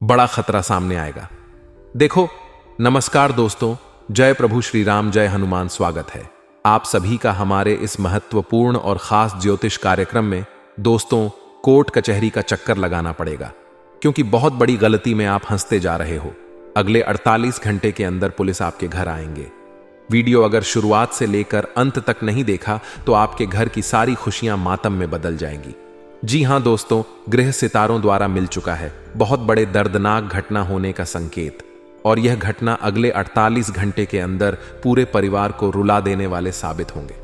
बड़ा खतरा सामने आएगा। देखो, नमस्कार दोस्तों, जय प्रभु श्री राम, जय हनुमान। स्वागत है आप सभी का हमारे इस महत्वपूर्ण और खास ज्योतिष कार्यक्रम में। दोस्तों, कोर्ट कचहरी का चक्कर लगाना पड़ेगा क्योंकि बहुत बड़ी गलती में आप फंसते जा रहे हो। अगले 48 घंटे के अंदर पुलिस आपके घर आएंगे। वीडियो अगर शुरुआत से लेकर अंत तक नहीं देखा तो आपके घर की सारी खुशियां मातम में बदल जाएंगी। जी हां दोस्तों, ग्रह सितारों द्वारा मिल चुका है बहुत बड़े दर्दनाक घटना होने का संकेत, और यह घटना अगले 48 घंटे के अंदर पूरे परिवार को रुला देने वाले साबित होंगे।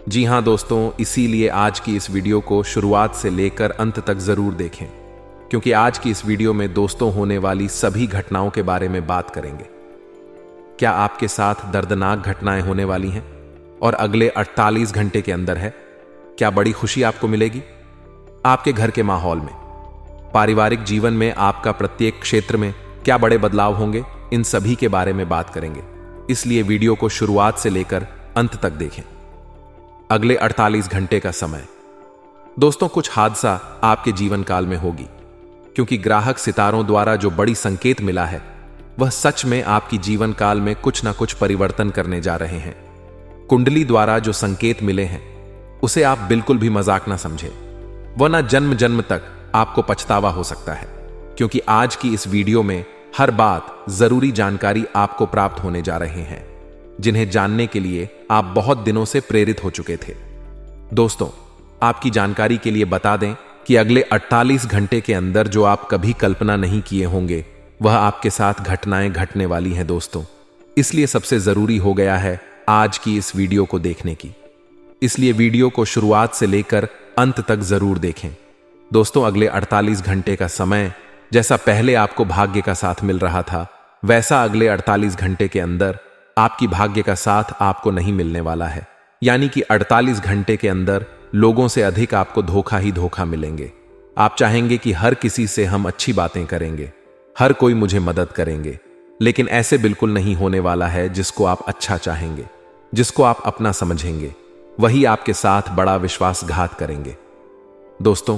जी हां दोस्तों, इसीलिए आज की इस वीडियो को शुरुआत से लेकर अंत तक जरूर देखें, क्योंकि आज की इस वीडियो में दोस्तों होने वाली सभी घटनाओं के बारे में बात करेंगे। क्या आपके साथ दर्दनाक घटनाएं होने वाली हैं और अगले 48 घंटे के अंदर है? क्या बड़ी खुशी आपको मिलेगी आपके घर के माहौल में, पारिवारिक जीवन में, आपका प्रत्येक क्षेत्र में क्या बड़े बदलाव होंगे? इन सभी के बारे में बात करेंगे, इसलिए वीडियो को शुरुआत से लेकर अंत तक देखें। अगले 48 घंटे का समय। दोस्तों, कुछ हादसा आपके जीवन काल में होगी, क्योंकि ग्राहक सितारों द्वारा जो बड़ी संकेत मिला है वह सच में आपकी जीवन काल में कुछ ना कुछ परिवर्तन करने जा रहे हैं। कुंडली द्वारा जो संकेत मिले हैं उसे आप बिल्कुल भी मजाक ना समझें, वरना जन्म जन्म तक आपको पछतावा हो सकता है, क्योंकि आज की इस वीडियो में हर बात, जरूरी जानकारी आपको प्राप्त होने जा रहे हैं, जिन्हें जानने के लिए आप बहुत दिनों से प्रेरित हो चुके थे। दोस्तों, आपकी जानकारी के लिए बता दें कि अगले 48 घंटे के अंदर जो आप कभी कल्पना नहीं किए होंगे वह आपके साथ घटनाएं घटने वाली हैं दोस्तों। इसलिए सबसे जरूरी हो गया है आज की इस वीडियो को देखने की, इसलिए वीडियो को शुरुआत से लेकर अंत तक जरूर देखें। दोस्तों, अगले 48 घंटे का समय जैसा पहले आपको भाग्य का साथ मिल रहा था, वैसा अगले 48 घंटे के अंदर आपकी भाग्य का साथ आपको नहीं मिलने वाला है। यानी कि 48 घंटे के अंदर लोगों से अधिक आपको धोखा ही धोखा मिलेंगे। आप चाहेंगे कि हर किसी से हम अच्छी बातें करेंगे, हर कोई मुझे मदद करेंगे, लेकिन ऐसे बिल्कुल नहीं होने वाला है। जिसको आप अच्छा चाहेंगे, जिसको आप अपना समझेंगे, वही आपके साथ बड़ा विश्वासघात करेंगे। दोस्तों,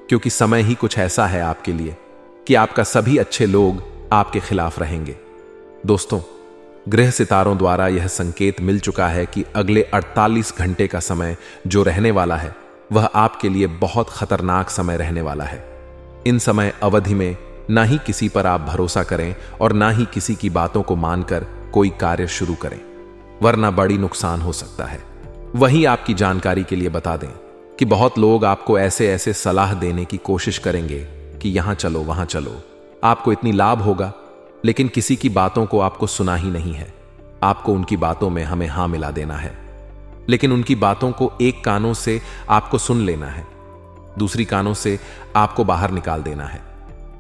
क्योंकि समय ही कुछ ऐसा है आपके लिए कि आपका सभी अच्छे लोग आपके खिलाफ रहेंगे। दोस्तों, ग्रह सितारों द्वारा यह संकेत मिल चुका है कि अगले 48 घंटे का समय जो रहने वाला है वह आपके लिए बहुत खतरनाक समय रहने वाला है। इन समय अवधि में ना ही किसी पर आप भरोसा करें और ना ही किसी की बातों को मानकर कोई कार्य शुरू करें, वरना बड़ी नुकसान हो सकता है। वहीं आपकी जानकारी के लिए बता दें कि बहुत लोग आपको ऐसे ऐसे सलाह देने की कोशिश करेंगे कि यहां चलो वहां चलो, आपको इतनी लाभ होगा, लेकिन किसी की बातों को आपको सुना ही नहीं है। आपको उनकी बातों में हमें हां मिला देना है, लेकिन उनकी बातों को एक कानों से आपको सुन लेना है, दूसरी कानों से आपको बाहर निकाल देना है।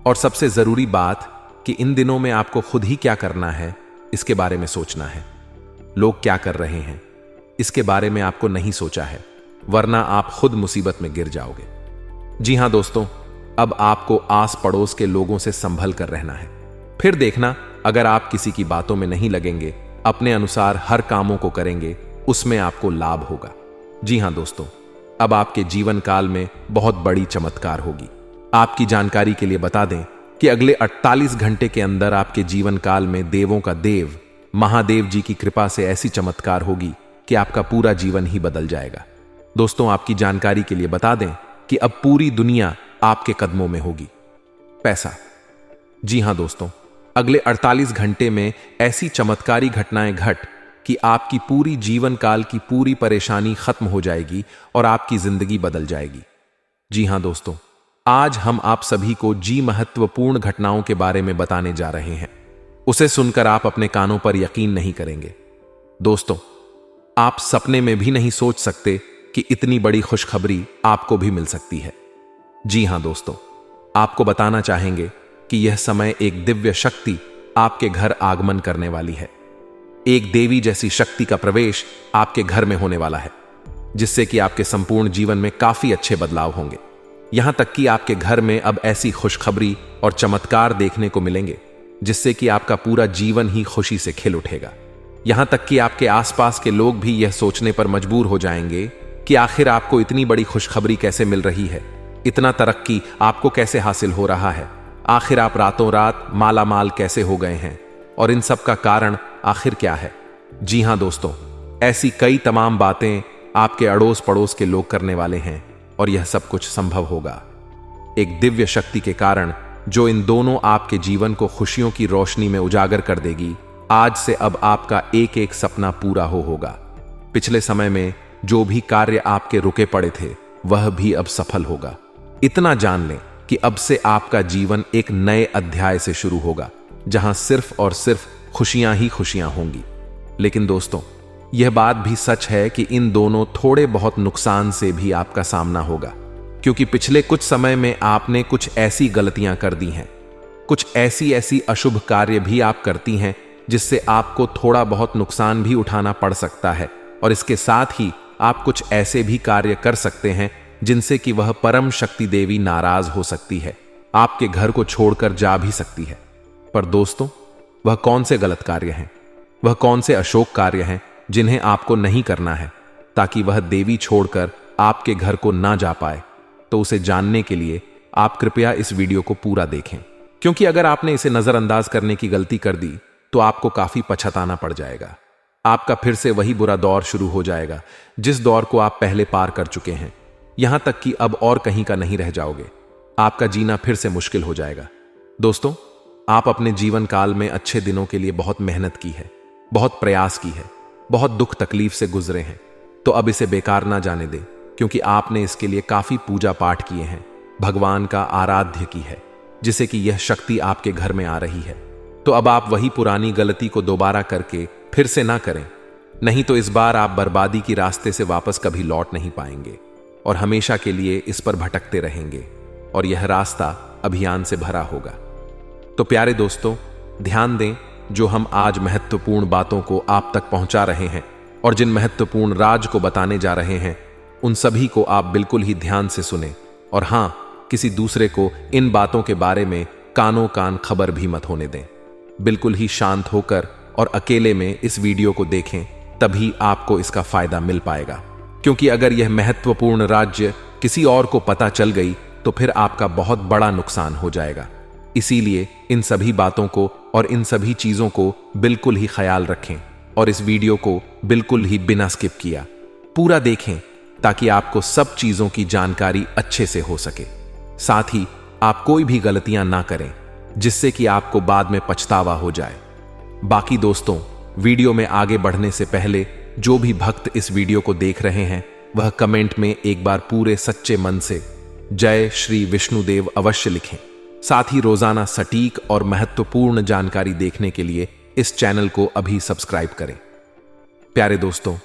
और सबसे जरूरी बात कि इन दिनों में आपको खुद ही क्या करना है इसके बारे में सोचना है। लोग क्या कर रहे हैं इसके बारे में आपको नहीं सोचा है, वरना आप खुद मुसीबत में गिर जाओगे। जी हां दोस्तों, अब आपको आस पड़ोस के लोगों से संभल कर रहना है। फिर देखना, अगर आप किसी की बातों में नहीं लगेंगे, अपने अनुसार हर कामों को करेंगे, उसमें आपको लाभ होगा। जी हां दोस्तों, अब आपके जीवन काल में बहुत बड़ी चमत्कार होगी। आपकी जानकारी के लिए बता दें कि अगले 48 घंटे के अंदर आपके जीवन काल में देवों का देव महादेव जी की कृपा से ऐसी चमत्कार होगी कि आपका पूरा जीवन ही बदल जाएगा। दोस्तों, आपकी जानकारी के लिए बता दें कि अब पूरी दुनिया आपके कदमों में होगी। पैसा। जी हां दोस्तों, अगले 48 घंटे में ऐसी चमत्कारी घटनाएं घट कि आपकी पूरी जीवन काल की पूरी परेशानी खत्म हो जाएगी और आपकी जिंदगी बदल जाएगी। जी हां दोस्तों, आज हम आप सभी को महत्वपूर्ण घटनाओं के बारे में बताने जा रहे हैं। उसे सुनकर आप अपने कानों पर यकीन नहीं करेंगे। दोस्तों, आप सपने में भी नहीं सोच सकते कि इतनी बड़ी खुशखबरी आपको भी मिल सकती है। जी हां दोस्तों, आपको बताना चाहेंगे कि यह समय एक दिव्य शक्ति आपके घर आगमन करने वाली है। एक देवी जैसी शक्ति का प्रवेश आपके घर में होने वाला है, जिससे कि आपके संपूर्ण जीवन में काफी अच्छे बदलाव होंगे। यहां तक कि आपके घर में अब ऐसी खुशखबरी और चमत्कार देखने को मिलेंगे जिससे कि आपका पूरा जीवन ही खुशी से खिल उठेगा। यहां तक कि आपके आसपास के लोग भी यह सोचने पर मजबूर हो जाएंगे कि आखिर आपको इतनी बड़ी खुशखबरी कैसे मिल रही है, इतना तरक्की आपको कैसे हासिल हो रहा है। आखिर आप रातों रात माला माल कैसे हो गए हैं और इन सब का कारण आखिर क्या है? जी हां दोस्तों, ऐसी कई तमाम बातें आपके अड़ोस पड़ोस के लोग करने वाले हैं और यह सब कुछ संभव होगा एक दिव्य शक्ति के कारण, जो इन दोनों आपके जीवन को खुशियों की रोशनी में उजागर कर देगी। आज से अब आपका एक एक सपना पूरा होगा। पिछले समय में जो भी कार्य आपके रुके पड़े थे वह भी अब सफल होगा। इतना जान लें कि अब से आपका जीवन एक नए अध्याय से शुरू होगा, जहां सिर्फ और सिर्फ खुशियां ही खुशियां होंगी। लेकिन दोस्तों, यह बात भी सच है कि इन दोनों थोड़े बहुत नुकसान से भी आपका सामना होगा, क्योंकि पिछले कुछ समय में आपने कुछ ऐसी गलतियां कर दी हैं, कुछ ऐसी अशुभ कार्य भी आप करती हैं जिससे आपको थोड़ा बहुत नुकसान भी उठाना पड़ सकता है। और इसके साथ ही आप कुछ ऐसे भी कार्य कर सकते हैं जिनसे कि वह परम शक्ति देवी नाराज हो सकती है, आपके घर को छोड़कर जा भी सकती है। पर दोस्तों, वह कौन से गलत कार्य हैं, वह कौन से अशोक कार्य हैं जिन्हें आपको नहीं करना है, ताकि वह देवी छोड़कर आपके घर को ना जा पाए? तो उसे जानने के लिए आप कृपया इस वीडियो को पूरा देखें, क्योंकि अगर आपने इसे नजरअंदाज करने की गलती कर दी तो आपको काफी पछताना पड़ जाएगा। आपका फिर से वही बुरा दौर शुरू हो जाएगा जिस दौर को आप पहले पार कर चुके हैं। यहां तक कि अब और कहीं का नहीं रह जाओगे। आपका जीना फिर से मुश्किल हो जाएगा। दोस्तों, आप अपने जीवन काल में अच्छे दिनों के लिए बहुत मेहनत की है, बहुत प्रयास की है, बहुत दुख तकलीफ से गुजरे हैं। तो अब इसे बेकार ना जाने दें, क्योंकि आपने इसके लिए काफी पूजा पाठ किए हैं, भगवान का आराध्य की है, जिसे कि यह शक्ति आपके घर में आ रही है। तो अब आप वही पुरानी गलती को दोबारा करके फिर से ना करें, नहीं तो इस बार आप बर्बादी की रास्ते से वापस कभी लौट नहीं पाएंगे और हमेशा के लिए इस पर भटकते रहेंगे और यह रास्ता अभियान से भरा होगा। तो प्यारे दोस्तों, ध्यान दें, जो हम आज महत्वपूर्ण बातों को आप तक पहुंचा रहे हैं और जिन महत्वपूर्ण राज को बताने जा रहे हैं, उन सभी को आप बिल्कुल ही ध्यान से सुने और हां, किसी दूसरे को इन बातों के बारे में कानों कान खबर भी मत होने दें। बिल्कुल ही शांत होकर और अकेले में इस वीडियो को देखें, तभी आपको इसका फायदा मिल पाएगा। क्योंकि अगर यह महत्वपूर्ण राज्य किसी और को पता चल गई तो फिर आपका बहुत बड़ा नुकसान हो जाएगा। इसीलिए इन सभी बातों को और इन सभी चीजों को बिल्कुल ही ख्याल रखें और इस वीडियो को बिल्कुल ही बिना स्किप किया पूरा देखें, ताकि आपको सब चीजों की जानकारी अच्छे से हो सके। साथ ही आप कोई भी गलतियां ना करें जिससे कि आपको बाद में पछतावा हो जाए। बाकी दोस्तों, वीडियो में आगे बढ़ने से पहले जो भी भक्त इस वीडियो को देख रहे हैं, वह कमेंट में एक बार पूरे सच्चे मन से जय श्री विष्णुदेव अवश्य लिखें। साथ ही रोजाना सटीक और महत्वपूर्ण जानकारी देखने के लिए इस चैनल को अभी सब्सक्राइब करें। प्यारे दोस्तों,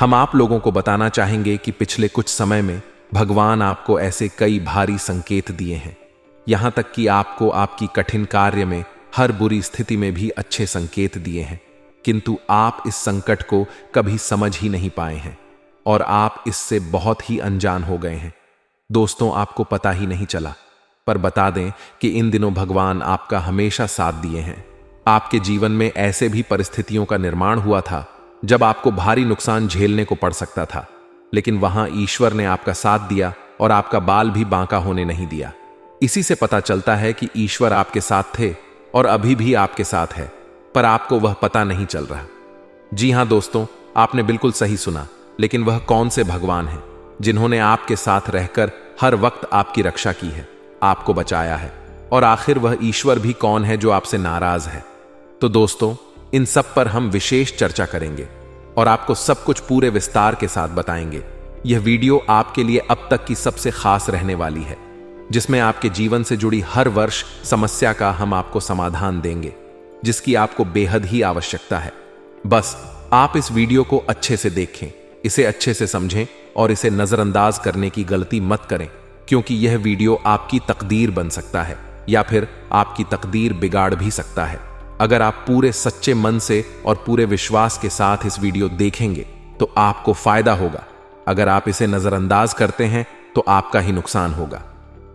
हम आप लोगों को बताना चाहेंगे कि पिछले कुछ समय में भगवान आपको ऐसे कई भारी संकेत दिए हैं, यहां तक कि आपको आपकी कठिन कार्य में हर बुरी स्थिति में भी अच्छे संकेत दिए हैं, किंतु आप इस संकट को कभी समझ ही नहीं पाए हैं और आप इससे बहुत ही अनजान हो गए हैं। दोस्तों, आपको पता ही नहीं चला, पर बता दें कि इन दिनों भगवान आपका हमेशा साथ दिए हैं। आपके जीवन में ऐसे भी परिस्थितियों का निर्माण हुआ था जब आपको भारी नुकसान झेलने को पड़ सकता था, लेकिन वहां ईश्वर ने आपका साथ दिया और आपका बाल भी बांका होने नहीं दिया। इसी से पता चलता है कि ईश्वर आपके साथ थे और अभी भी आपके साथ है, पर आपको वह पता नहीं चल रहा। जी हां दोस्तों, आपने बिल्कुल सही सुना। लेकिन वह कौन से भगवान हैं जिन्होंने आपके साथ रहकर हर वक्त आपकी रक्षा की है, आपको बचाया है? और आखिर वह ईश्वर भी कौन है जो आपसे नाराज है? तो दोस्तों, इन सब पर हम विशेष चर्चा करेंगे और आपको सब कुछ पूरे विस्तार के साथ बताएंगे। यह वीडियो आपके लिए अब तक की सबसे खास रहने वाली है, जिसमें आपके जीवन से जुड़ी हर वर्ष समस्या का हम आपको समाधान देंगे, जिसकी आपको बेहद ही आवश्यकता है। बस आप इस वीडियो को अच्छे से देखें, इसे अच्छे से समझें और इसे नजरअंदाज करने की गलती मत करें, क्योंकि यह वीडियो आपकी तकदीर बन सकता है या फिर आपकी तकदीर बिगाड़ भी सकता है। अगर आप पूरे सच्चे मन से और पूरे विश्वास के साथ इस वीडियो देखेंगे तो आपको फायदा होगा। अगर आप इसे नजरअंदाज करते हैं तो आपका ही नुकसान होगा।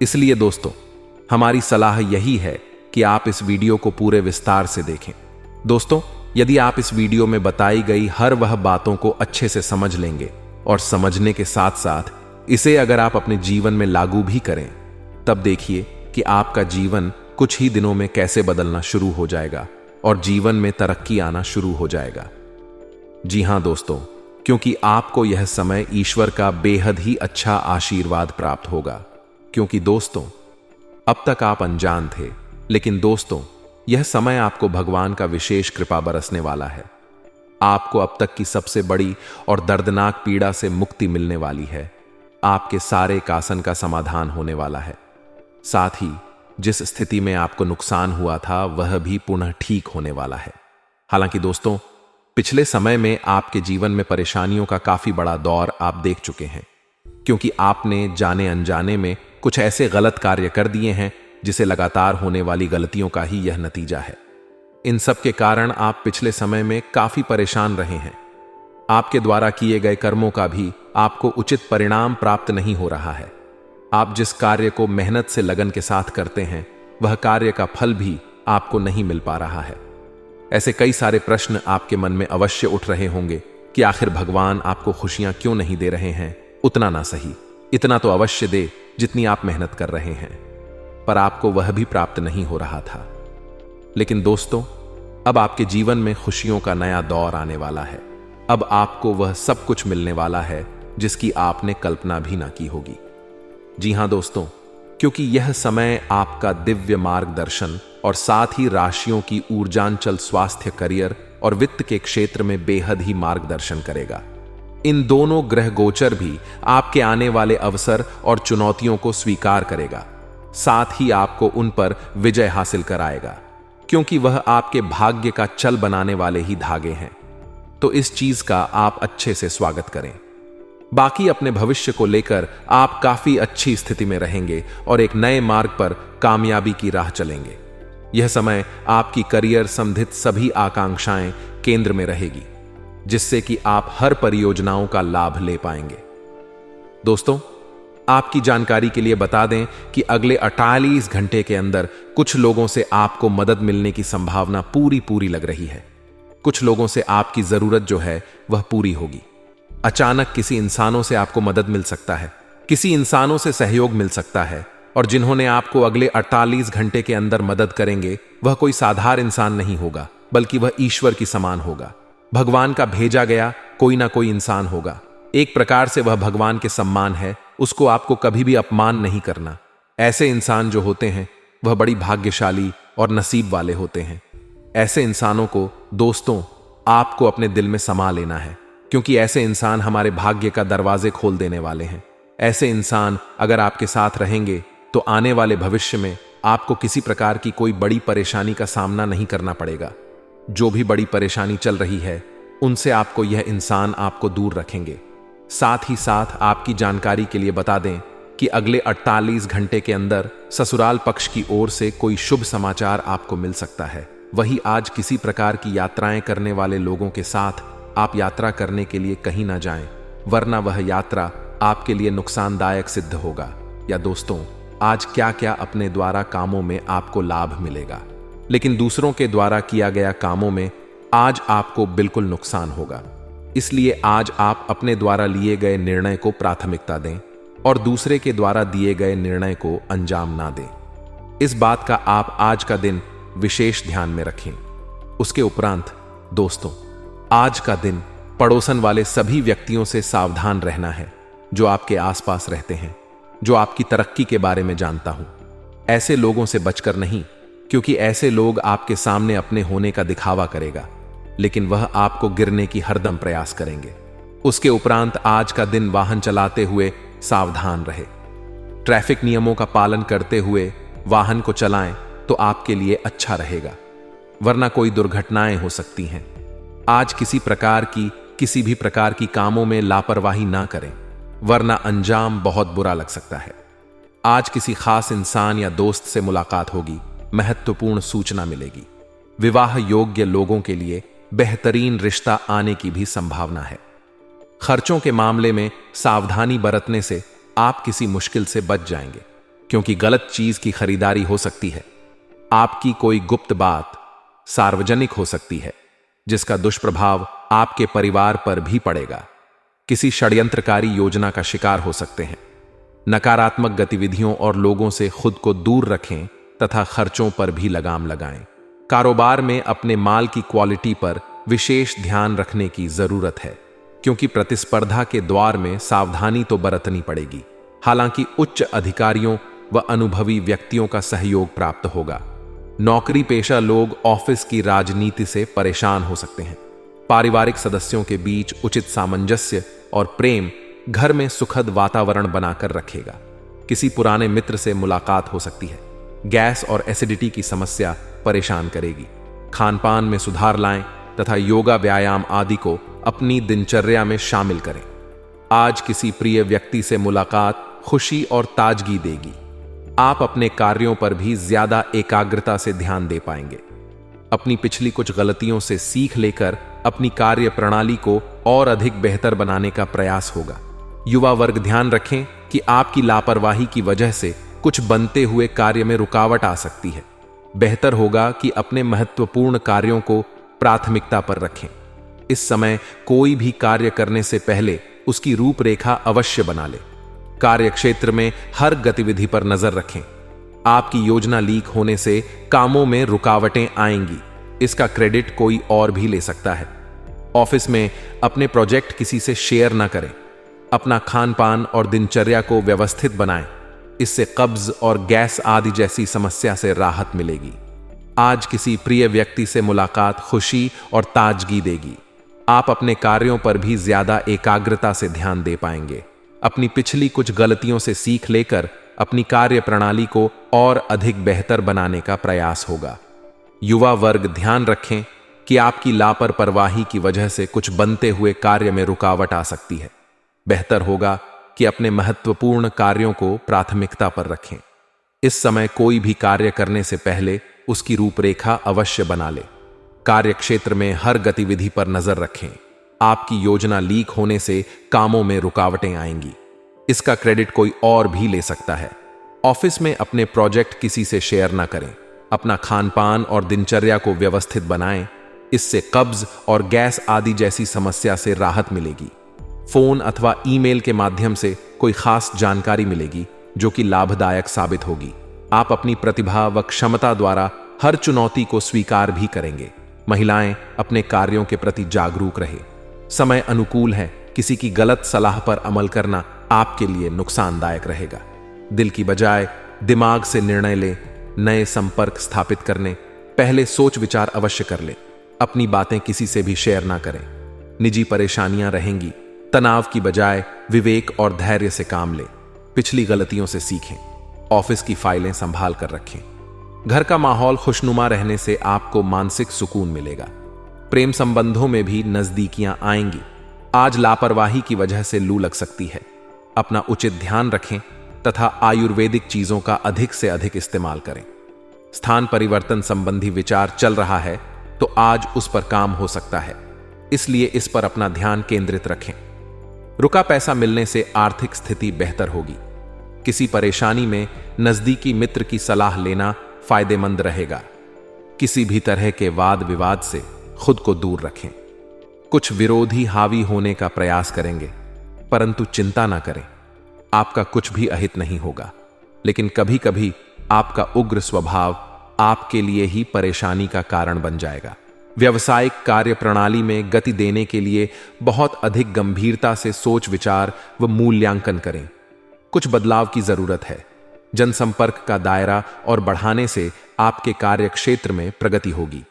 इसलिए दोस्तों, हमारी सलाह यही है कि आप इस वीडियो को पूरे विस्तार से देखें। दोस्तों, यदि आप इस वीडियो में बताई गई हर वह बातों को अच्छे से समझ लेंगे और समझने के साथ साथ इसे अगर आप अपने जीवन में लागू भी करें, तब देखिए कि आपका जीवन कुछ ही दिनों में कैसे बदलना शुरू हो जाएगा और जीवन में तरक्की आना शुरू हो जाएगा। जी हां दोस्तों, क्योंकि आपको यह समय ईश्वर का बेहद ही अच्छा आशीर्वाद प्राप्त होगा। क्योंकि दोस्तों, अब तक आप अनजान थे, लेकिन दोस्तों, यह समय आपको भगवान का विशेष कृपा बरसने वाला है। आपको अब तक की सबसे बड़ी और दर्दनाक पीड़ा से मुक्ति मिलने वाली है। आपके सारे कासन का समाधान होने वाला है। साथ ही जिस स्थिति में आपको नुकसान हुआ था वह भी पुनः ठीक होने वाला है। हालांकि दोस्तों, पिछले समय में आपके जीवन में परेशानियों का काफी बड़ा दौर आप देख चुके हैं, क्योंकि आपने जाने अनजाने में कुछ ऐसे गलत कार्य कर दिए हैं जिसे लगातार होने वाली गलतियों का ही यह नतीजा है। इन सब के कारण आप पिछले समय में काफी परेशान रहे हैं। आपके द्वारा किए गए कर्मों का भी आपको उचित परिणाम प्राप्त नहीं हो रहा है। आप जिस कार्य को मेहनत से लगन के साथ करते हैं, वह कार्य का फल भी आपको नहीं मिल पा रहा है। ऐसे कई सारे प्रश्न आपके मन में अवश्य उठ रहे होंगे कि आखिर भगवान आपको खुशियां क्यों नहीं दे रहे हैं। उतना ना सही, इतना तो अवश्य दे जितनी आप मेहनत कर रहे हैं, पर आपको वह भी प्राप्त नहीं हो रहा था। लेकिन दोस्तों, अब आपके जीवन में खुशियों का नया दौर आने वाला है। अब आपको वह सब कुछ मिलने वाला है जिसकी आपने कल्पना भी ना की होगी। जी हां दोस्तों, क्योंकि यह समय आपका दिव्य मार्गदर्शन और साथ ही राशियों की ऊर्जांचल स्वास्थ्य, करियर और वित्त के क्षेत्र में बेहद ही मार्गदर्शन करेगा। इन दोनों ग्रह गोचर भी आपके आने वाले अवसर और चुनौतियों को स्वीकार करेगा, साथ ही आपको उन पर विजय हासिल कराएगा, क्योंकि वह आपके भाग्य का चल बनाने वाले ही धागे हैं। तो इस चीज का आप अच्छे से स्वागत करें। बाकी अपने भविष्य को लेकर आप काफी अच्छी स्थिति में रहेंगे और एक नए मार्ग पर कामयाबी की राह चलेंगे। यह समय आपकी करियर संबंधित सभी आकांक्षाएं केंद्र में रहेगी, जिससे कि आप हर परियोजनाओं का लाभ ले पाएंगे। दोस्तों, आपकी जानकारी के लिए बता दें कि अगले 48 घंटे के अंदर कुछ लोगों से आपको मदद मिलने की संभावना पूरी लग रही है। कुछ लोगों से आपकी जरूरत जो है वह पूरी होगी। अचानक किसी इंसानों से आपको मदद मिल सकता है, किसी इंसानों से सहयोग मिल सकता है, और जिन्होंने आपको अगले 48 घंटे के अंदर मदद करेंगे वह कोई साधारण इंसान नहीं होगा, बल्कि वह ईश्वर की समान होगा। भगवान का भेजा गया कोई ना कोई इंसान होगा। एक प्रकार से वह भगवान के सम्मान है, उसको आपको कभी भी अपमान नहीं करना। ऐसे इंसान जो होते हैं वह बड़ी भाग्यशाली और नसीब वाले होते हैं। ऐसे इंसानों को दोस्तों आपको अपने दिल में समा लेना है, क्योंकि ऐसे इंसान हमारे भाग्य का दरवाजे खोल देने वाले हैं। ऐसे इंसान अगर आपके साथ रहेंगे तो आने वाले भविष्य में आपको किसी प्रकार की कोई बड़ी परेशानी का सामना नहीं करना पड़ेगा। जो भी बड़ी परेशानी चल रही है उनसे आपको यह इंसान आपको दूर रखेंगे। साथ ही साथ आपकी जानकारी के लिए बता दें कि अगले 48 घंटे के अंदर ससुराल पक्ष की ओर से कोई शुभ समाचार आपको मिल सकता है। वही आज किसी प्रकार की यात्राएं करने वाले लोगों के साथ आप यात्रा करने के लिए कहीं ना जाएं, वरना वह यात्रा आपके लिए नुकसानदायक सिद्ध होगा। या दोस्तों, आज क्या क्या अपने द्वारा कामों में आपको लाभ मिलेगा, लेकिन दूसरों के द्वारा किया गया कामों में आज आपको बिल्कुल नुकसान होगा। इसलिए आज आप अपने द्वारा लिए गए निर्णय को प्राथमिकता दें और दूसरे के द्वारा दिए गए निर्णय को अंजाम ना दें। इस बात का आप आज का दिन विशेष ध्यान में रखें। उसके उपरांत दोस्तों, आज का दिन पड़ोसन वाले सभी व्यक्तियों से सावधान रहना है जो आपके आसपास रहते हैं, जो आपकी तरक्की के बारे में जानता हूं। ऐसे लोगों से बचकर नहीं, क्योंकि ऐसे लोग आपके सामने अपने होने का दिखावा करेगा, लेकिन वह आपको गिरने की हरदम प्रयास करेंगे। उसके उपरांत आज का दिन वाहन चलाते हुए सावधान रहे। ट्रैफिक नियमों का पालन करते हुए वाहन को चलाएं तो आपके लिए अच्छा रहेगा, वरना कोई दुर्घटनाएं हो सकती हैं। आज किसी भी प्रकार की कामों में लापरवाही ना करें, वरना अंजाम बहुत बुरा लग सकता है। आज किसी खास इंसान या दोस्त से मुलाकात होगी, महत्वपूर्ण सूचना मिलेगी। विवाह योग्य लोगों के लिए बेहतरीन रिश्ता आने की भी संभावना है। खर्चों के मामले में सावधानी बरतने से आप किसी मुश्किल से बच जाएंगे, क्योंकि गलत चीज की खरीदारी हो सकती है। आपकी कोई गुप्त बात सार्वजनिक हो सकती है, जिसका दुष्प्रभाव आपके परिवार पर भी पड़ेगा। किसी षड्यंत्रकारी योजना का शिकार हो सकते हैं। नकारात्मक गतिविधियों और लोगों से खुद को दूर रखें तथा खर्चों पर भी लगाम लगाएं। कारोबार में अपने माल की क्वालिटी पर विशेष ध्यान रखने की जरूरत है, क्योंकि प्रतिस्पर्धा के द्वार में सावधानी तो बरतनी पड़ेगी। हालांकि उच्च अधिकारियों व अनुभवी व्यक्तियों का सहयोग प्राप्त होगा। नौकरी पेशा लोग ऑफिस की राजनीति से परेशान हो सकते हैं। पारिवारिक सदस्यों के बीच उचित सामंजस्य और प्रेम घर में सुखद वातावरण बनाकर रखेगा। किसी पुराने मित्र से मुलाकात हो सकती है। गैस और एसिडिटी की समस्या परेशान करेगी। खानपान में सुधार लाएं तथा योगा व्यायाम आदि को अपनी दिनचर्या में शामिल करें। आज किसी प्रिय व्यक्ति से मुलाकात खुशी और ताजगी देगी। आप अपने कार्यों पर भी ज्यादा एकाग्रता से ध्यान दे पाएंगे। अपनी पिछली कुछ गलतियों से सीख लेकर अपनी कार्य प्रणाली को और अधिक बेहतर बनाने का प्रयास होगा। युवा वर्ग ध्यान रखें कि आपकी लापरवाही की वजह से कुछ बनते हुए कार्य में रुकावट आ सकती है। बेहतर होगा कि अपने महत्वपूर्ण कार्यों को प्राथमिकता पर रखें। इस समय कोई भी कार्य करने से पहले उसकी रूपरेखा अवश्य बना लें। कार्य क्षेत्र में हर गतिविधि पर नजर रखें। आपकी योजना लीक होने से कामों में रुकावटें आएंगी। इसका क्रेडिट कोई और भी ले सकता है। ऑफिस में अपने प्रोजेक्ट किसी से शेयर ना करें। अपना खान पान और दिनचर्या को व्यवस्थित बनाएं। इससे कब्ज और गैस आदि जैसी समस्या से राहत मिलेगी। आज किसी प्रिय व्यक्ति से मुलाकात खुशी और ताजगी देगी। आप अपने कार्यों पर भी ज्यादा एकाग्रता से ध्यान दे पाएंगे। अपनी पिछली कुछ गलतियों से सीख लेकर अपनी कार्य प्रणाली को और अधिक बेहतर बनाने का प्रयास होगा। युवा वर्ग ध्यान रखें कि आपकी लापरवाही की वजह से कुछ बनते हुए कार्य में रुकावट आ सकती है। बेहतर होगा कि अपने महत्वपूर्ण कार्यों को प्राथमिकता पर रखें। इस समय कोई भी कार्य करने से पहले उसकी रूपरेखा अवश्य बना ले। कार्य क्षेत्र में हर गतिविधि पर नजर रखें। आपकी योजना लीक होने से कामों में रुकावटें आएंगी। इसका क्रेडिट कोई और भी ले सकता है। ऑफिस में अपने प्रोजेक्ट किसी से शेयर ना करें। अपना खान पान और दिनचर्या को व्यवस्थित बनाएं। इससे कब्ज और गैस आदि जैसी समस्या से राहत मिलेगी। फोन अथवा ईमेल के माध्यम से कोई खास जानकारी मिलेगी जो कि लाभदायक साबित होगी। आप अपनी प्रतिभा व क्षमता द्वारा हर चुनौती को स्वीकार भी करेंगे। महिलाएं अपने कार्यों के प्रति जागरूक रहे। समय अनुकूल है। किसी की गलत सलाह पर अमल करना आपके लिए नुकसानदायक रहेगा। दिल की बजाय दिमाग से निर्णय लें। नए संपर्क स्थापित करने पहले सोच विचार अवश्य कर लें। अपनी बातें किसी से भी शेयर ना करें। निजी परेशानियां रहेंगी। तनाव की बजाय विवेक और धैर्य से काम लें। पिछली गलतियों से सीखें। ऑफिस की फाइलें संभाल कर रखें। घर का माहौल खुशनुमा रहने से आपको मानसिक सुकून मिलेगा। प्रेम संबंधों में भी नजदीकियां आएंगी। आज लापरवाही की वजह से लू लग सकती है। अपना उचित ध्यान रखें तथा आयुर्वेदिक चीजों का अधिक से अधिक इस्तेमाल करें। स्थान परिवर्तन संबंधी विचार चल रहा है तो आज उस पर काम हो सकता है, इसलिए इस पर अपना ध्यान केंद्रित रखें। रुका पैसा मिलने से आर्थिक स्थिति बेहतर होगी। किसी परेशानी में नजदीकी मित्र की सलाह लेना फायदेमंद रहेगा। किसी भी तरह के वाद विवाद से खुद को दूर रखें। कुछ विरोधी हावी होने का प्रयास करेंगे, परंतु चिंता ना करें, आपका कुछ भी अहित नहीं होगा। लेकिन कभी कभी आपका उग्र स्वभाव आपके लिए ही परेशानी का कारण बन जाएगा। व्यावसायिक कार्य प्रणाली में गति देने के लिए बहुत अधिक गंभीरता से सोच विचार व मूल्यांकन करें। कुछ बदलाव की जरूरत है। जनसंपर्क का दायरा और बढ़ाने से आपके कार्य क्षेत्र में प्रगति होगी।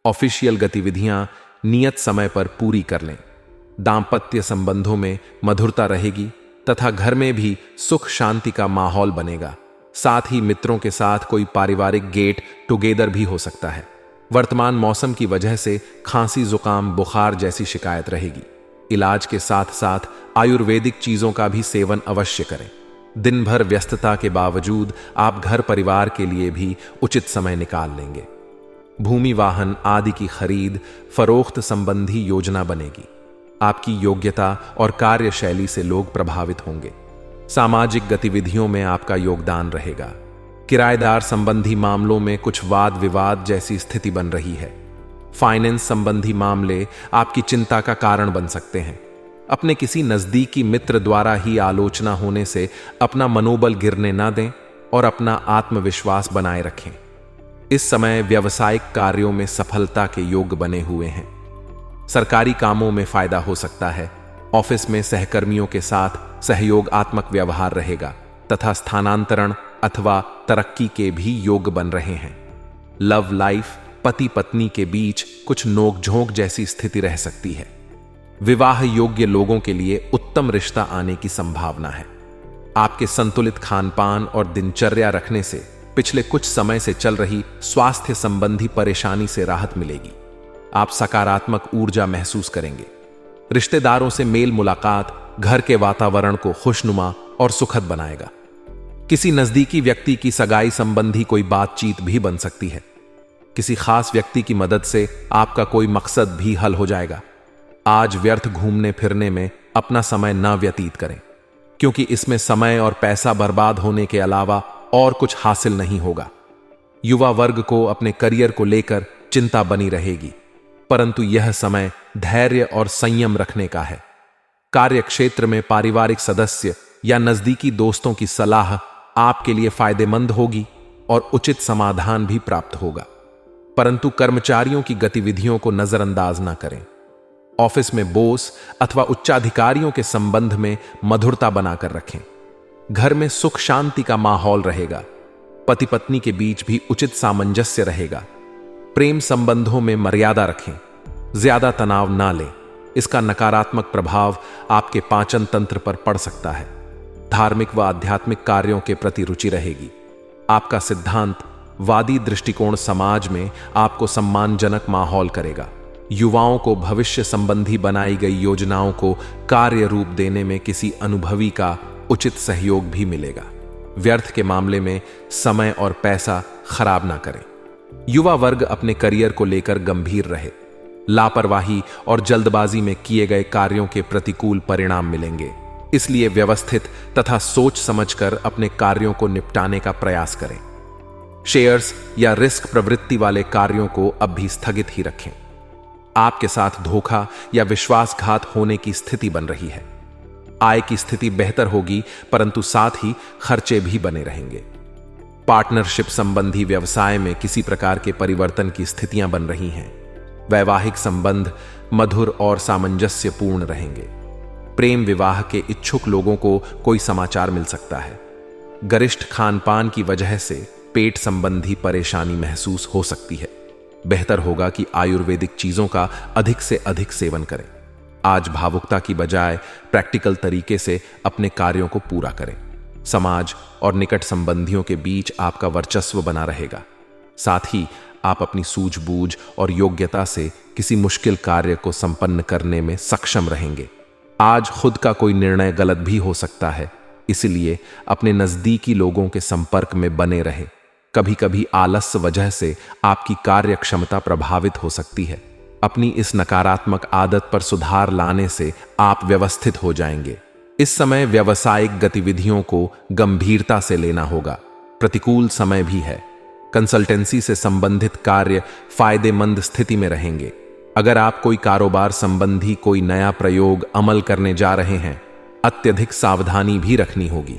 ऑफिशियल गतिविधियां नियत समय पर पूरी कर लें। दांपत्य संबंधों में मधुरता रहेगी तथा घर में भी सुख शांति का माहौल बनेगा। साथ ही मित्रों के साथ कोई पारिवारिक गेट टुगेदर भी हो सकता है। वर्तमान मौसम की वजह से खांसी जुकाम बुखार जैसी शिकायत रहेगी। इलाज के साथ साथ आयुर्वेदिक चीजों का भी सेवन अवश्य करें। दिन भर व्यस्तता के बावजूद आप घर परिवार के लिए भी उचित समय निकाल लेंगे। भूमि वाहन आदि की खरीद फरोख्त संबंधी योजना बनेगी। आपकी योग्यता और कार्यशैली से लोग प्रभावित होंगे। सामाजिक गतिविधियों में आपका योगदान रहेगा। किराएदार संबंधी मामलों में कुछ वाद विवाद जैसी स्थिति बन रही है। फाइनेंस संबंधी मामले आपकी चिंता का कारण बन सकते हैं। अपने किसी नजदीकी मित्र द्वारा ही आलोचना होने से अपना मनोबल गिरने ना दें। और अपना आत्मविश्वास बनाए रखें। इस समय व्यावसायिक कार्यों में सफलता के योग बने हुए हैं। सरकारी कामों में फायदा हो सकता है। ऑफिस में सहकर्मियों के साथ सहयोगात्मक व्यवहार रहेगा तथा स्थानांतरण अथवा तरक्की के भी योग बन रहे हैं। लव लाइफ, पति पत्नी के बीच कुछ नोकझोंक जैसी स्थिति रह सकती है। विवाह योग्य लोगों के लिए उत्तम रिश्ता आने की संभावना है। आपके संतुलित खानपान और दिनचर्या रखने से पिछले कुछ समय से चल रही स्वास्थ्य संबंधी परेशानी से राहत मिलेगी। आप सकारात्मक ऊर्जा महसूस करेंगे। रिश्तेदारों से मेल मुलाकात घर के वातावरण को खुशनुमा और सुखद बनाएगा। किसी नजदीकी व्यक्ति की सगाई संबंधी कोई बातचीत भी बन सकती है। किसी खास व्यक्ति की मदद से आपका कोई मकसद भी हल हो जाएगा। आज व्यर्थ घूमने फिरने में अपना समय न व्यतीत करें, क्योंकि इसमें समय और पैसा बर्बाद होने के अलावा और कुछ हासिल नहीं होगा। युवा वर्ग को अपने करियर को लेकर चिंता बनी रहेगी, परंतु यह समय धैर्य और संयम रखने का है। कार्यक्षेत्र में पारिवारिक सदस्य या नजदीकी दोस्तों की सलाह आपके लिए फायदेमंद होगी और उचित समाधान भी प्राप्त होगा, परंतु कर्मचारियों की गतिविधियों को नजरअंदाज न करें। ऑफिस में बॉस अथवा उच्चाधिकारियों के संबंध में मधुरता बनाकर रखें। घर में सुख शांति का माहौल रहेगा। पति पत्नी के बीच भी उचित सामंजस्य रहेगा। प्रेम संबंधों में मर्यादा रखें। ज्यादा तनाव ना लें, इसका नकारात्मक प्रभाव आपके पाचन तंत्र पर पड़ सकता है। धार्मिक व आध्यात्मिक कार्यों के प्रति रुचि रहेगी। आपका सिद्धांत वादी दृष्टिकोण समाज में आपको सम्मानजनक माहौल करेगा। युवाओं को भविष्य संबंधी बनाई गई योजनाओं को कार्य रूप देने में किसी अनुभवी का उचित सहयोग भी मिलेगा। व्यर्थ के मामले में समय और पैसा खराब ना करें। युवा वर्ग अपने करियर को लेकर गंभीर रहे। लापरवाही और जल्दबाजी में किए गए कार्यों के प्रतिकूल परिणाम मिलेंगे, इसलिए व्यवस्थित तथा सोच समझकर अपने कार्यों को निपटाने का प्रयास करें। शेयर्स या रिस्क प्रवृत्ति वाले कार्यों को अब भी स्थगित ही रखें। आपके साथ धोखा या विश्वासघात होने की स्थिति बन रही है। आय की स्थिति बेहतर होगी, परंतु साथ ही खर्चे भी बने रहेंगे। पार्टनरशिप संबंधी व्यवसाय में किसी प्रकार के परिवर्तन की स्थितियां बन रही हैं। वैवाहिक संबंध मधुर और सामंजस्यपूर्ण रहेंगे। प्रेम विवाह के इच्छुक लोगों को कोई समाचार मिल सकता है। गरिष्ठ खानपान की वजह से पेट संबंधी परेशानी महसूस हो सकती है। बेहतर होगा कि आयुर्वेदिक चीजों का अधिक से अधिक सेवन करें। आज भावुकता की बजाय प्रैक्टिकल तरीके से अपने कार्यों को पूरा करें। समाज और निकट संबंधियों के बीच आपका वर्चस्व बना रहेगा। साथ ही आप अपनी सूझबूझ और योग्यता से किसी मुश्किल कार्य को संपन्न करने में सक्षम रहेंगे। आज खुद का कोई निर्णय गलत भी हो सकता है, इसलिए अपने नजदीकी लोगों के संपर्क में बने रहे। कभी कभी आलस्य वजह से आपकी कार्य क्षमता प्रभावित हो सकती है। अपनी इस नकारात्मक आदत पर सुधार लाने से आप व्यवस्थित हो जाएंगे। इस समय व्यावसायिक गतिविधियों को गंभीरता से लेना होगा। प्रतिकूल समय भी है। कंसल्टेंसी से संबंधित कार्य फायदेमंद स्थिति में रहेंगे। अगर आप कोई कारोबार संबंधी कोई नया प्रयोग अमल करने जा रहे हैं, अत्यधिक सावधानी भी रखनी होगी।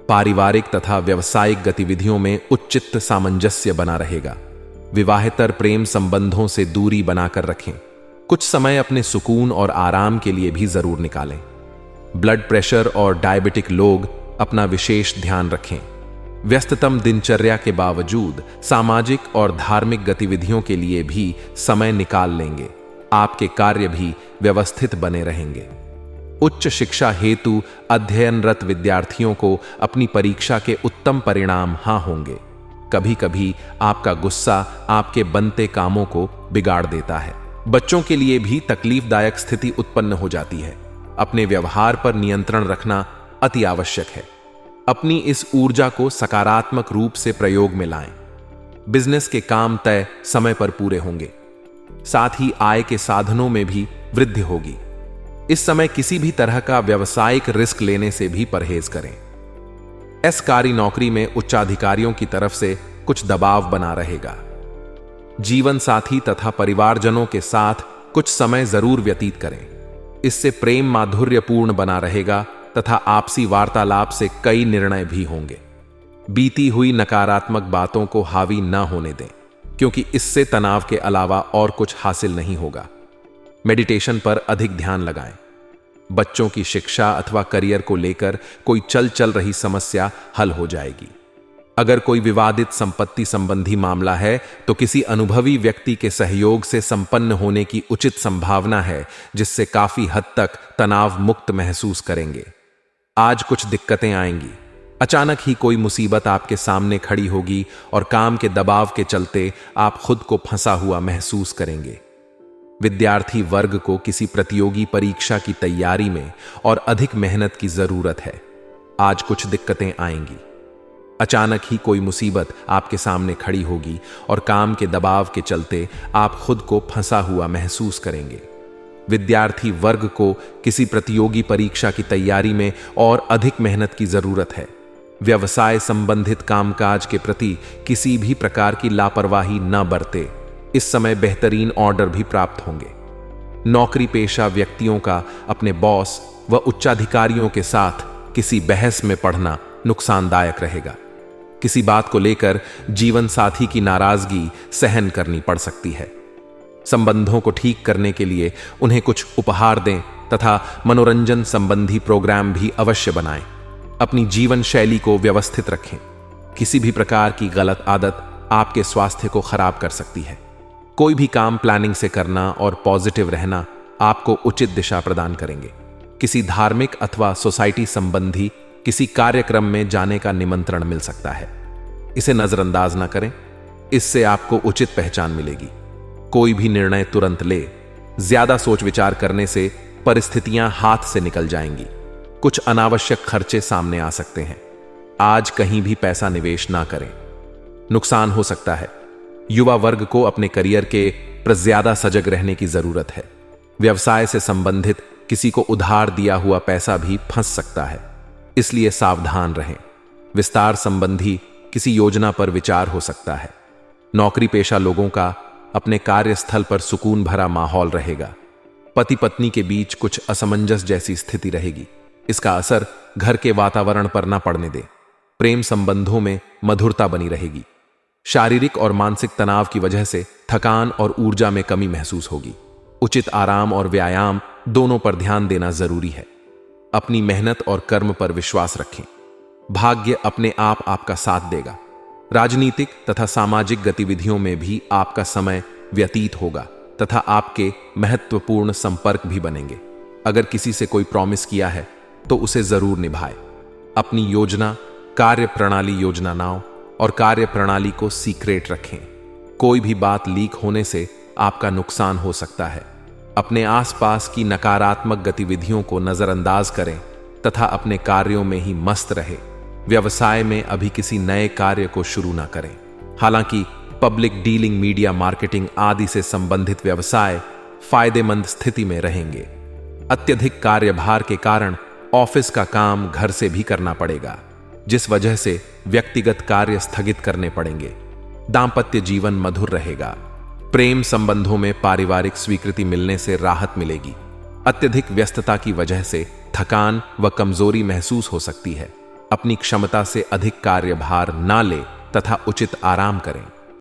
पारिवारिक तथा व्यावसायिक गतिविधियों में उच्चित सामंजस्य बना रहेगा। विवाहेतर प्रेम संबंधों से दूरी बनाकर रखें। कुछ समय अपने सुकून और आराम के लिए भी जरूर निकालें। ब्लड प्रेशर और डायबिटिक लोग अपना विशेष ध्यान रखें। व्यस्ततम दिनचर्या के बावजूद सामाजिक और धार्मिक गतिविधियों के लिए भी समय निकाल लेंगे। आपके कार्य भी व्यवस्थित बने रहेंगे। उच्च शिक्षा हेतु अध्ययनरत विद्यार्थियों को अपनी परीक्षा के उत्तम परिणाम होंगे। कभी कभी आपका गुस्सा आपके बनते कामों को बिगाड़ देता है। बच्चों के लिए भी तकलीफदायक स्थिति उत्पन्न हो जाती है। अपने व्यवहार पर नियंत्रण रखना अति आवश्यक है। अपनी इस ऊर्जा को सकारात्मक रूप से प्रयोग में लाएं। बिजनेस के काम तय समय पर पूरे होंगे। साथ ही आय के साधनों में भी वृद्धि होगी। इस समय किसी भी तरह का व्यावसायिक रिस्क लेने से भी परहेज करें। सरकारी नौकरी में उच्चाधिकारियों की तरफ से कुछ दबाव बना रहेगा। जीवन साथी तथा परिवारजनों के साथ कुछ समय जरूर व्यतीत करें। इससे प्रेम माधुर्यपूर्ण बना रहेगा तथा आपसी वार्तालाप से कई निर्णय भी होंगे। बीती हुई नकारात्मक बातों को हावी न होने दें, क्योंकि इससे तनाव के अलावा और कुछ हासिल नहीं होगा। मेडिटेशन पर अधिक ध्यान लगाएं। बच्चों की शिक्षा अथवा करियर को लेकर कोई चल रही समस्या हल हो जाएगी। अगर कोई विवादित संपत्ति संबंधी मामला है तो किसी अनुभवी व्यक्ति के सहयोग से संपन्न होने की उचित संभावना है, जिससे काफी हद तक तनाव मुक्त महसूस करेंगे। आज कुछ दिक्कतें आएंगी। अचानक ही कोई मुसीबत आपके सामने खड़ी होगी और काम के दबाव के चलते आप खुद को फंसा हुआ महसूस करेंगे। विद्यार्थी वर्ग को किसी प्रतियोगी परीक्षा की तैयारी में और अधिक मेहनत की जरूरत है। आज कुछ दिक्कतें आएंगी। अचानक ही कोई मुसीबत आपके सामने खड़ी होगी और काम के दबाव के चलते आप खुद को फंसा हुआ महसूस करेंगे। विद्यार्थी वर्ग को किसी प्रतियोगी परीक्षा की तैयारी में और अधिक मेहनत की जरूरत है। व्यवसाय संबंधित कामकाज के प्रति किसी भी प्रकार की लापरवाही न बरते। इस समय बेहतरीन ऑर्डर भी प्राप्त होंगे। नौकरी पेशा व्यक्तियों का अपने बॉस व उच्चाधिकारियों के साथ किसी बहस में पड़ना नुकसानदायक रहेगा। किसी बात को लेकर जीवन साथी की नाराजगी सहन करनी पड़ सकती है। संबंधों को ठीक करने के लिए उन्हें कुछ उपहार दें तथा मनोरंजन संबंधी प्रोग्राम भी अवश्य बनाएं। अपनी जीवन शैली को व्यवस्थित रखें। किसी भी प्रकार की गलत आदत आपके स्वास्थ्य को खराब कर सकती है। कोई भी काम प्लानिंग से करना और पॉजिटिव रहना आपको उचित दिशा प्रदान करेंगे। किसी धार्मिक अथवा सोसाइटी संबंधी किसी कार्यक्रम में जाने का निमंत्रण मिल सकता है। इसे नजरअंदाज ना करें, इससे आपको उचित पहचान मिलेगी। कोई भी निर्णय तुरंत ले। ज्यादा सोच विचार करने से परिस्थितियां हाथ से निकल जाएंगी। कुछ अनावश्यक खर्चे सामने आ सकते हैं। आज कहीं भी पैसा निवेश ना करें, नुकसान हो सकता है। युवा वर्ग को अपने करियर के पर ज्यादा सजग रहने की जरूरत है। व्यवसाय से संबंधित किसी को उधार दिया हुआ पैसा भी फंस सकता है, इसलिए सावधान रहें। विस्तार संबंधी किसी योजना पर विचार हो सकता है। नौकरी पेशा लोगों का अपने कार्यस्थल पर सुकून भरा माहौल रहेगा। पति पत्नी के बीच कुछ असमंजस जैसी स्थिति रहेगी। इसका असर घर के वातावरण पर न पड़ने दें। प्रेम संबंधों में मधुरता बनी रहेगी। शारीरिक और मानसिक तनाव की वजह से थकान और ऊर्जा में कमी महसूस होगी। उचित आराम और व्यायाम दोनों पर ध्यान देना जरूरी है। अपनी मेहनत और कर्म पर विश्वास रखें। भाग्य अपने आप आपका साथ देगा। राजनीतिक तथा सामाजिक गतिविधियों में भी आपका समय व्यतीत होगा तथा आपके महत्वपूर्ण संपर्क भी बनेंगे। अगर किसी से कोई प्रॉमिस किया है तो उसे जरूर निभाए। अपनी योजना, कार्य प्रणाली योजनाओं और कार्य प्रणाली को सीक्रेट रखें। कोई भी बात लीक होने से आपका नुकसान हो सकता है। अपने आसपास की नकारात्मक गतिविधियों को नजरअंदाज करें तथा अपने कार्यों में ही मस्त रहे। व्यवसाय में अभी किसी नए कार्य को शुरू ना करें। हालांकि पब्लिक डीलिंग, मीडिया मार्केटिंग आदि से संबंधित व्यवसाय फायदेमंद स्थिति में रहेंगे। अत्यधिक कार्यभार के कारण ऑफिस का काम घर से भी करना पड़ेगा, जिस वजह से व्यक्तिगत कार्य स्थगित करने पड़ेंगे। दांपत्य जीवन मधुर रहेगा। प्रेम संबंधों में पारिवारिक स्वीकृति मिलने से राहत मिलेगी। अत्यधिक व्यस्तता की वजह से थकान व कमजोरी महसूस हो सकती है। अपनी क्षमता से अधिक कार्यभार ना ले तथा उचित आराम करें।